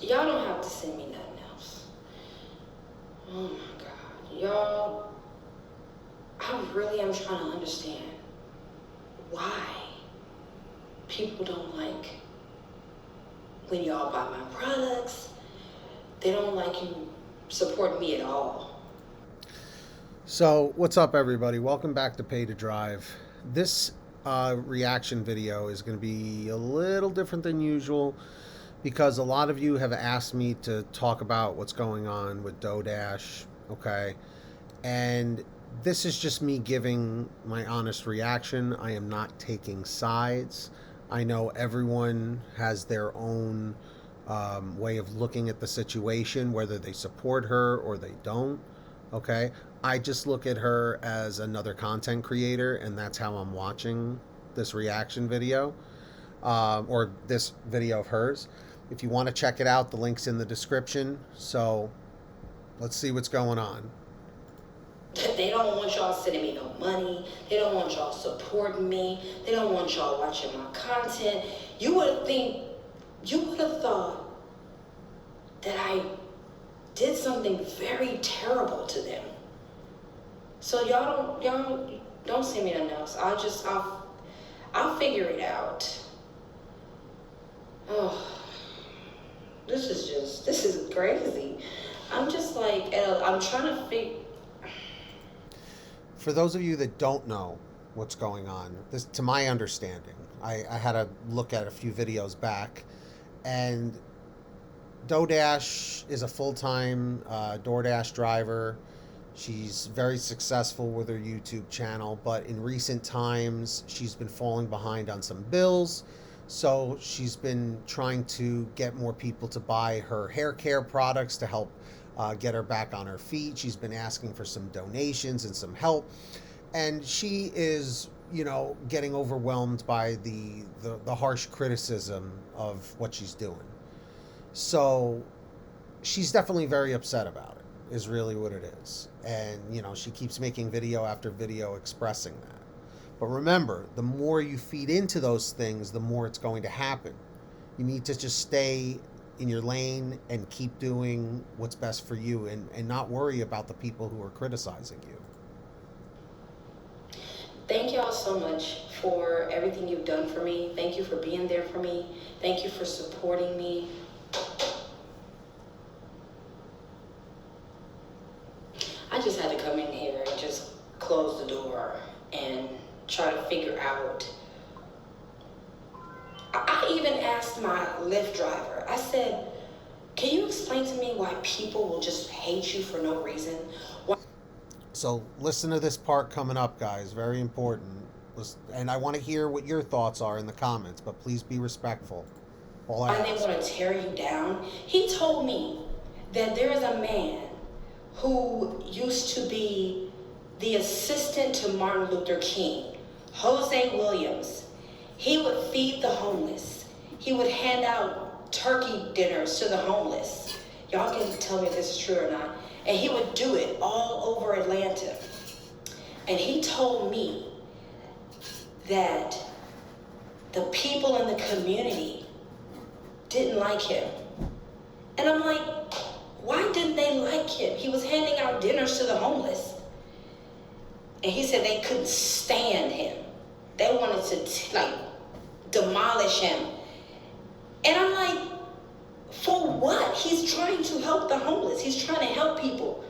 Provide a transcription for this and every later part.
Y'all don't have to send me nothing else. Oh my God. Y'all, I really am trying to understand why people don't like when y'all buy my products. They don't like you support me at all. So, what's up, everybody? Welcome back to Pay to Drive. This reaction video is going to be a little different than usual because a lot of you have asked me to talk about what's going on with DoorDash, okay? And this is just me giving my honest reaction. I am not taking sides. I know everyone has their own way of looking at the situation, whether they support her or they don't. Okay. I just look at her as another content creator, and that's how I'm watching this reaction video or this video of hers. If you want to check it out, the link's in the description. So let's see what's going on. They don't want y'all sending me no money. They don't want y'all supporting me. They don't want y'all watching my content. You would have thought that I did something very terrible to them. So y'all don't send me nothing else. I'll figure it out. Oh, this is crazy. I'm just like, I'm trying to figure. For those of you that don't know what's going on, this, to my understanding, I had a look at a few videos back, and DoorDash is a full-time DoorDash driver. She's very successful with her YouTube channel, but in recent times, she's been falling behind on some bills. So she's been trying to get more people to buy her hair care products to help get her back on her feet. She's been asking for some donations and some help. And she is, getting overwhelmed by the harsh criticism of what she's doing. So she's definitely very upset about it, is really what it is. And, she keeps making video after video expressing that. But remember, the more you feed into those things, the more it's going to happen. You need to just stay in your lane and keep doing what's best for you and not worry about the people who are criticizing you. Thank y'all so much for everything you've done for me. Thank you for being there for me. Thank you for supporting me. I just had to come in here and just close the door and try to figure out. I even asked my Lyft driver, I said, can you explain to me why people will just hate you for no reason? So listen to this part coming up, guys. Very important. And I want to hear what your thoughts are in the comments, but please be respectful. Why they want to tear you down? He told me that there is a man who used to be the assistant to Martin Luther King, Jose Williams. He would feed the homeless. He would hand out turkey dinners to the homeless. Y'all can tell me if this is true or not. And he would do it all over Atlanta. And he told me that the people in the community didn't like him. And I'm like, why didn't they like him? He was handing out dinners to the homeless. And he said they couldn't stand him. They wanted to demolish him. And I'm like, for what? He's trying to help the homeless. He's trying to help people.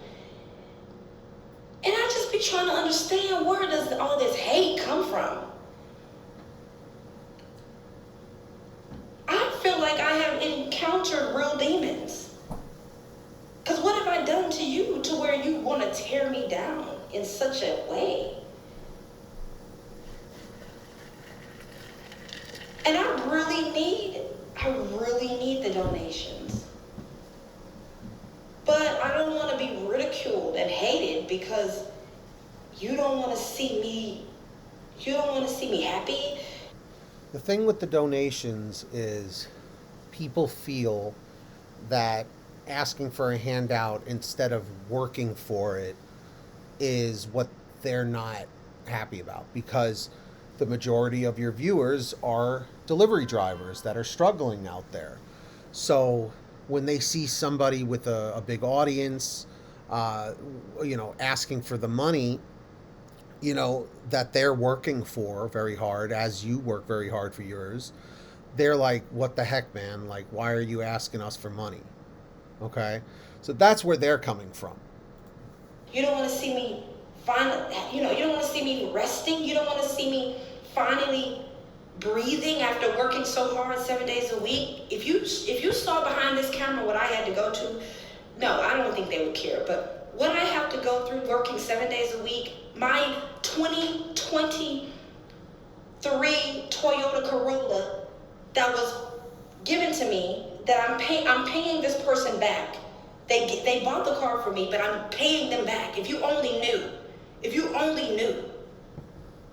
And I just be trying to understand, where does all this hate come from? I feel like I have encountered real demons. Because what have I done to you to where you want to tear me down in such a way? And I really need the donations. But I don't want to be ridiculed and hated because you don't want to see me happy. The thing with the donations is people feel that asking for a handout instead of working for it is what they're not happy about, because the majority of your viewers are delivery drivers that are struggling out there. So when they see somebody with a big audience, uh, asking for the money, that they're working for very hard, as you work very hard for yours, they're like, what the heck, man? Like, why are you asking us for money? Okay? So that's where they're coming from. You don't want to see me you don't want to see me resting. You don't want to see me finally breathing after working so hard 7 days a week. If you saw behind this camera what I had to go to, no, I don't think they would care. But what I have to go through working 7 days a week, my 2023 Toyota Corolla that was given to me, that I'm paying this person back. They bought the car for me, but I'm paying them back. If you only knew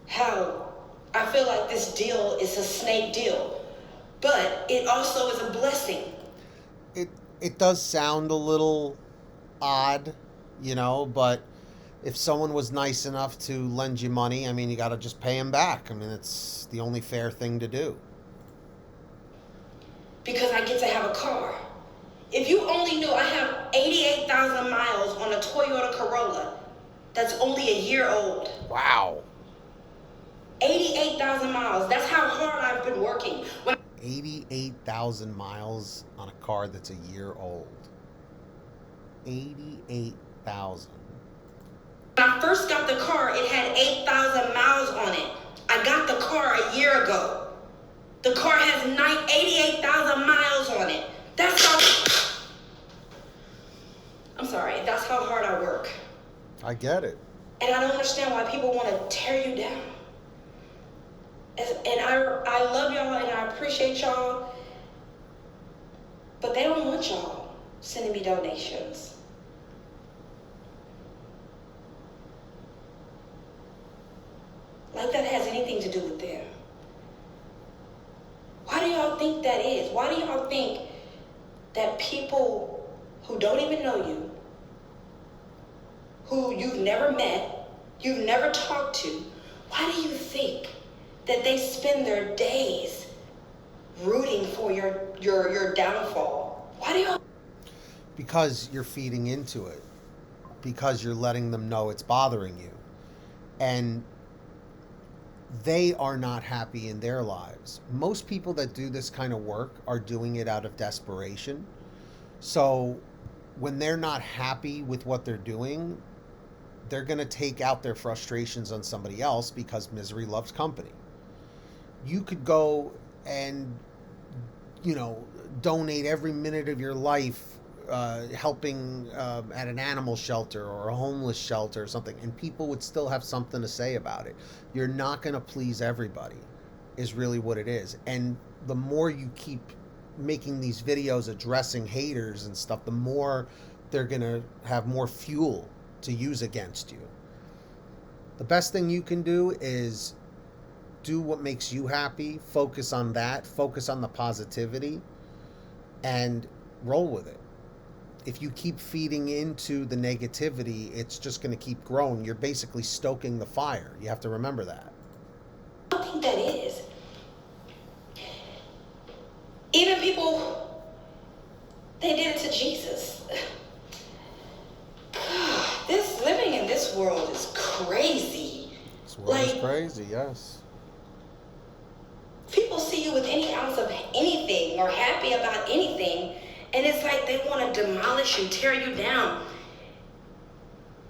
how I feel like this deal is a snake deal, but it also is a blessing. It does sound a little odd, but if someone was nice enough to lend you money, I mean, you got to just pay them back. I mean, it's the only fair thing to do. Because I get to have a car. If you only knew, I have 88,000 miles on a Toyota Corolla that's only a year old. Wow. 88,000 miles. That's how hard I've been working. 88,000 miles on a car that's a year old. 88,000. When I first got the car, it had 8,000 miles on it. I got the car a year ago. The car has 88,000 miles on it. I'm sorry, that's how hard I work. I get it. And I don't understand why people want to tear you down. And I love y'all and I appreciate y'all, but they don't want y'all sending me donations. Like that has anything to do with them. Why do y'all think that is? Why do y'all think that people who don't even know you, who you've never met, you've never talked to, why do you think that they spend their days rooting for your downfall? Why do y'all? Because you're feeding into it. Because you're letting them know it's bothering you. And they are not happy in their lives. Most people that do this kind of work are doing it out of desperation. So when they're not happy with what they're doing, they're going to take out their frustrations on somebody else, because misery loves company. You could go and, donate every minute of your life helping at an animal shelter or a homeless shelter or something, and people would still have something to say about it. You're not going to please everybody, is really what it is. And the more you keep making these videos addressing haters and stuff, the more they're going to have more fuel to use against you. The best thing you can do is do what makes you happy, focus on that, focus on the positivity, and roll with it. If you keep feeding into the negativity, it's just going to keep growing. You're basically stoking the fire. You have to remember that. I think that is. Even people, they did it to Jesus. God, living in this world is crazy. This world is crazy, yes. People see you with any ounce of anything or happy about anything, and it's like they want to demolish you, tear you down.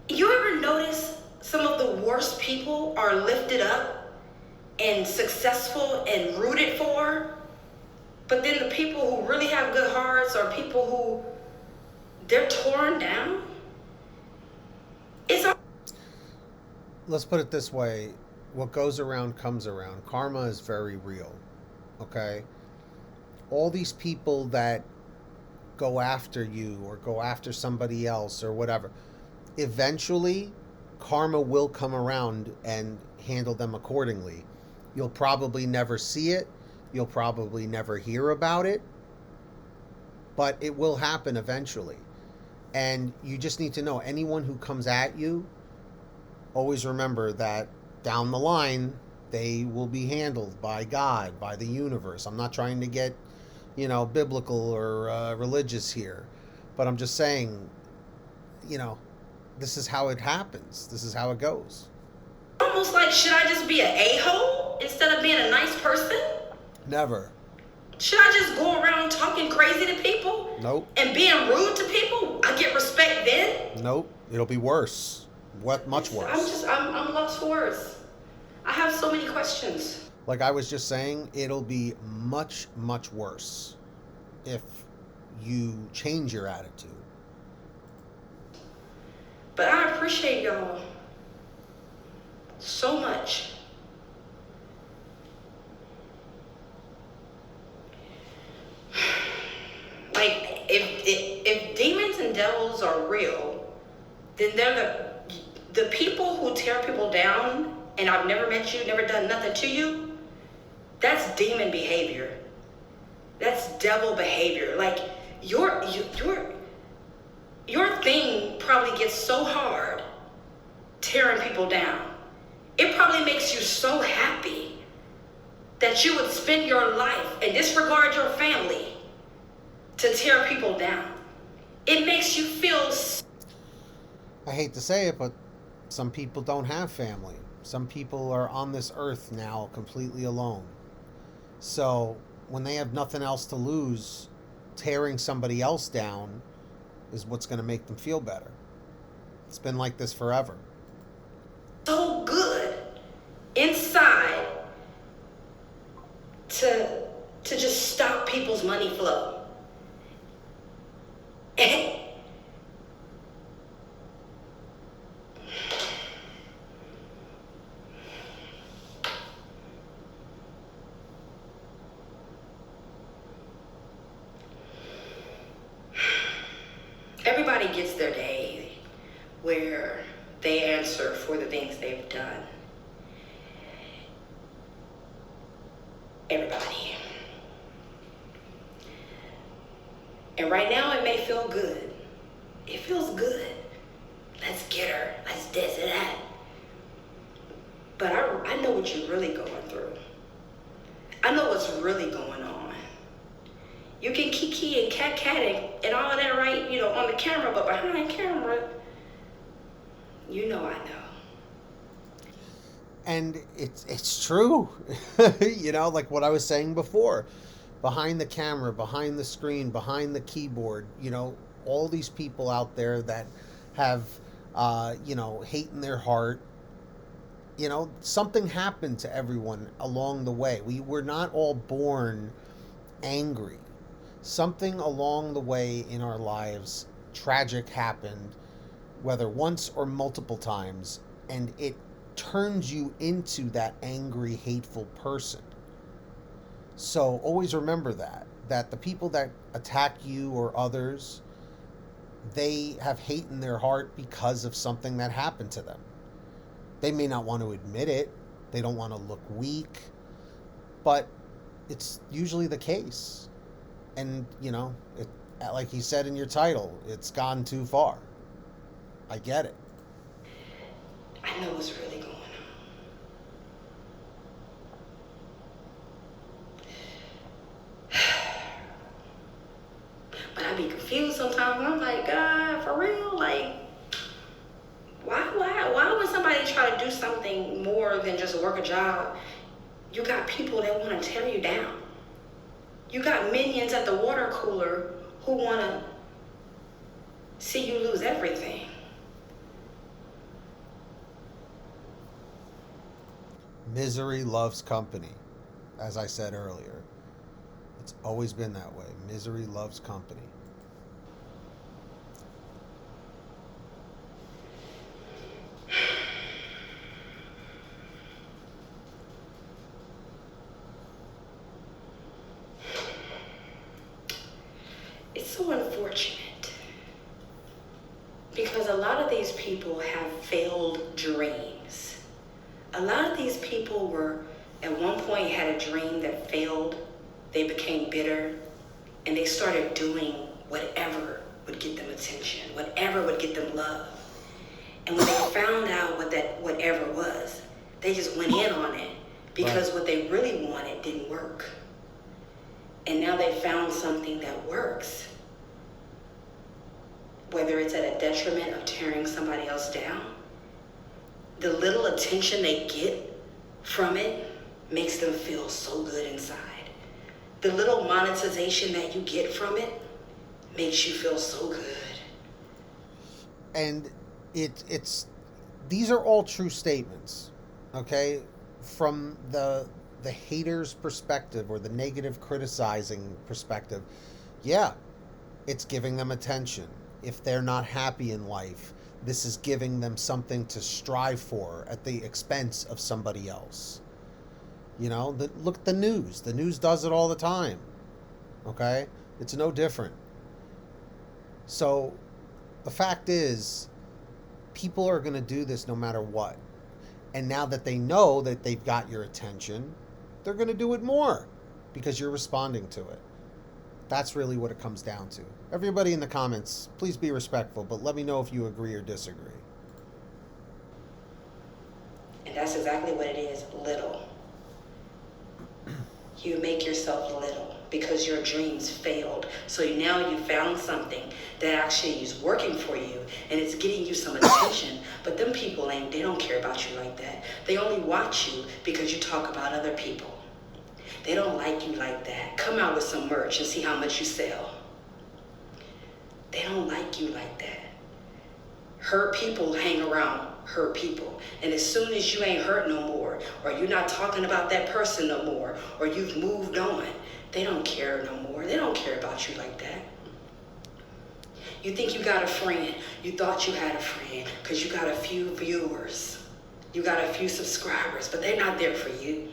You ever notice some of the worst people are lifted up and successful and rooted for? But then the people who really have good hearts are people who they're torn down? Let's put it this way. What goes around comes around. Karma is very real. Okay? All these people that go after you or go after somebody else or whatever, eventually karma will come around and handle them accordingly. You'll probably never see it. You'll probably never hear about it. But it will happen eventually. And you just need to know, anyone who comes at you, always remember that down the line, they will be handled by God, by the universe. I'm not trying to get biblical or religious here, but I'm just saying, you know, this is how it happens. This is how it goes. Almost like, should I just be an a-hole instead of being a nice person? Never. Should I just go around talking crazy to people? Nope. And being rude to people? I get respect then? Nope. It'll be worse. What? Much worse. I'm lost for words. I have so many questions. Like I was just saying, it'll be much, much worse if you change your attitude. But I appreciate y'all so much. Like, if demons and devils are real, then they're the people who tear people down, and I've never met you, never done nothing to you, that's demon behavior. That's devil behavior. Like, your thing probably gets so hard tearing people down. It probably makes you so happy that you would spend your life and disregard your family to tear people down. It makes you feel... I hate to say it, but some people don't have family. Some people are on this earth now completely alone. So when they have nothing else to lose, tearing somebody else down is what's going to make them feel better. It's been like this forever. So good inside to just stop people's money flow. And everybody gets their day where they answer for the things they've done. Everybody. And right now it may feel good. It feels good. Let's get her. Let's this and that. But I know what you're really going through. I know what's really going on. You can kiki and cat and all that, right, on the camera, but behind camera, I know. And it's true. Like what I was saying before. Behind the camera, behind the screen, behind the keyboard, all these people out there that have, hate in their heart. Something happened to everyone along the way. We were not all born angry. Something along the way in our lives, tragic, happened, whether once or multiple times, and it turns you into that angry, hateful person. So always remember that the people that attack you or others, they have hate in their heart because of something that happened to them. They may not want to admit it. They don't want to look weak, but it's usually the case. And, like you said in your title, it's gone too far. I get it. I know what's really going on. But I be confused sometimes. I'm like, God, for real? Like, why would somebody try to do something more than just work a job? You got people that want to tear you down. You got minions at the water cooler who want to see you lose everything. Misery loves company, as I said earlier. It's always been that way. Misery loves company. It's so unfortunate because a lot of these people have failed dreams. A lot of these people were at one point had a dream that failed. They became bitter and they started doing whatever would get them attention, whatever would get them love. And when they found out what that whatever was, they just went in on it because what they really wanted didn't work. And now they found something that works. Whether it's at a detriment of tearing somebody else down, the little attention they get from it makes them feel so good inside. The little monetization that you get from it makes you feel so good. And it's these are all true statements, okay? From the hater's perspective or the negative criticizing perspective, yeah, it's giving them attention. If they're not happy in life, this is giving them something to strive for at the expense of somebody else. You know, look at the news. The news does it all the time. Okay? It's no different. So the fact is, people are going to do this no matter what. And now that they know that they've got your attention, they're going to do it more because you're responding to it. That's really what it comes down to. Everybody in the comments, please be respectful, but let me know if you agree or disagree. And that's exactly what it is, little. You make yourself little because your dreams failed. So now you found something that actually is working for you and it's getting you some attention. But them people they don't care about you like that. They only watch you because you talk about other people. They don't like you like that. Come out with some merch and see how much you sell. They don't like you like that. Hurt people hang around hurt people. And as soon as you ain't hurt no more, or you're not talking about that person no more, or you've moved on, they don't care no more. They don't care about you like that. You think you got a friend. You thought you had a friend because you got a few viewers. You got a few subscribers, but they're not there for you.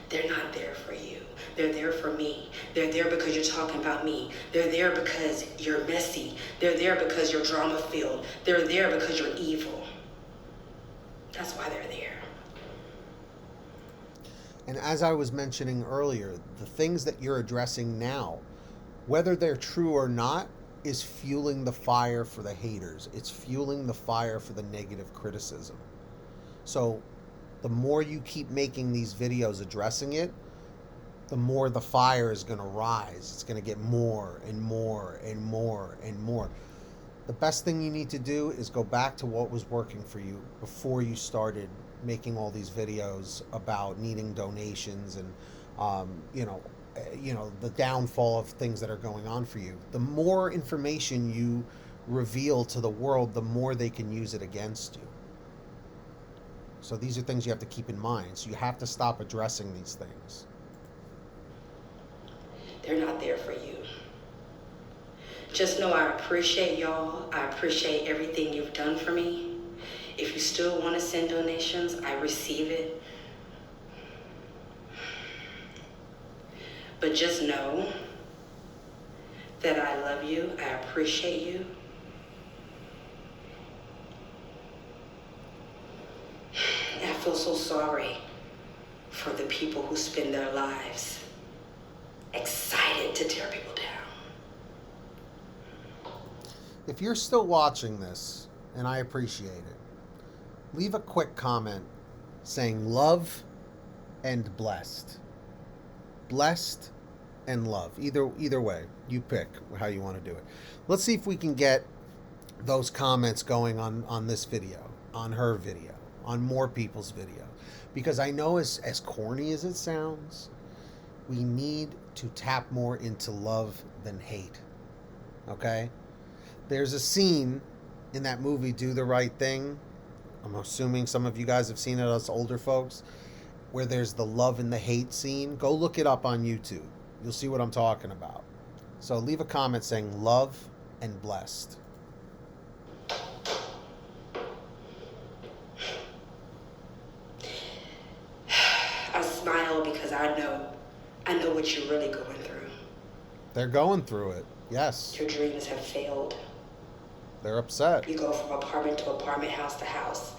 They're not there for you. They're there for me. They're there because you're talking about me. They're there because you're messy. They're there because you're drama-filled. They're there because you're evil. That's why they're there. And as I was mentioning earlier, the things that you're addressing now, whether they're true or not, is fueling the fire for the haters. It's fueling the fire for the negative criticism. So the more you keep making these videos addressing it, the more the fire is going to rise. It's going to get more and more and more and more. The best thing you need to do is go back to what was working for you before you started making all these videos about needing donations and the downfall of things that are going on for you. The more information you reveal to the world, the more they can use it against you. So these are things you have to keep in mind. So you have to stop addressing these things. They're not there for you. Just know I appreciate y'all. I appreciate everything you've done for me. If you still want to send donations, I receive it. But just know that I love you. I appreciate you. And I feel so sorry for the people who spend their lives excited to tear people down. If you're still watching this, and I appreciate it, leave a quick comment saying love and blessed. Blessed and love. Either way, you pick how you want to do it. Let's see if we can get those comments going on this video, on her video, on more people's video. Because I know as corny as it sounds, we need to tap more into love than hate. Okay? There's a scene in that movie, Do the Right Thing. I'm assuming some of you guys have seen it, us older folks, where there's the love and the hate scene. Go look it up on YouTube. You'll see what I'm talking about. So leave a comment saying love and blessed. I smile because I know what you're really going through. They're going through it, yes. Your dreams have failed. They're upset. You go from apartment to apartment, house to house.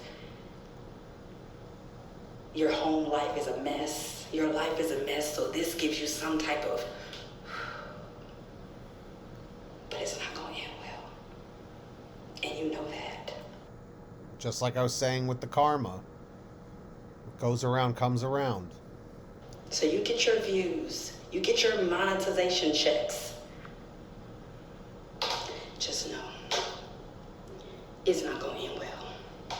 Your home life is a mess. Your life is a mess, so this gives you some type of... But it's not going to end well. And you know that. Just like I was saying with the karma. What goes around comes around. So you get your views, you You get your monetization checks. Just know, it's not going to end well.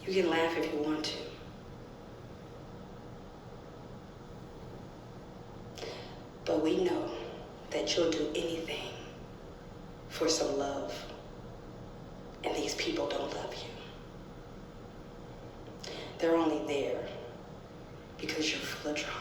You can laugh if you want to. But we know that you'll do anything for some love. And these people don't love you. They're only there because you're full of drama.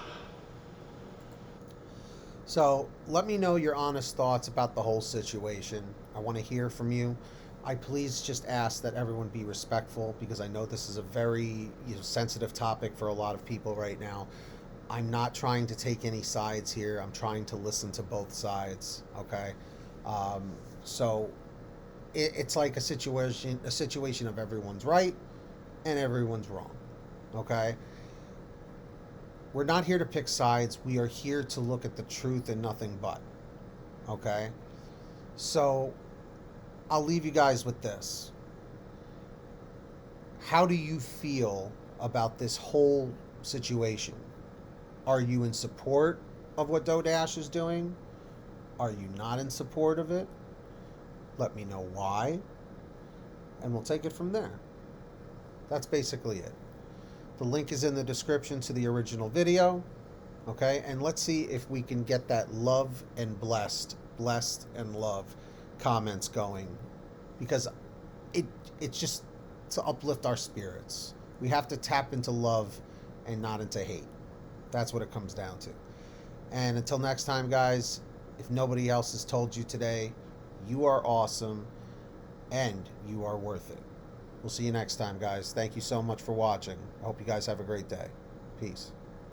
So let me know your honest thoughts about the whole situation. I want to hear from you. I please just ask that everyone be respectful, because I know this is a very sensitive topic for a lot of people right now. I'm not trying to take any sides here. I'm trying to listen to both sides. Okay, so it's like a situation of everyone's right and everyone's wrong. Okay. We're not here to pick sides. We are here to look at the truth and nothing but. Okay? So, I'll leave you guys with this. How do you feel about this whole situation? Are you in support of what DoorDash is doing? Are you not in support of it? Let me know why, and we'll take it from there. That's basically it. The link is in the description to the original video. Okay, and let's see if we can get that love and blessed and love comments going, because it's just to uplift our spirits. We have to tap into love and not into hate. That's what it comes down to. And until next time, guys, if nobody else has told you today, you are awesome and you are worth it. We'll see you next time, guys. Thank you so much for watching. I hope you guys have a great day. Peace.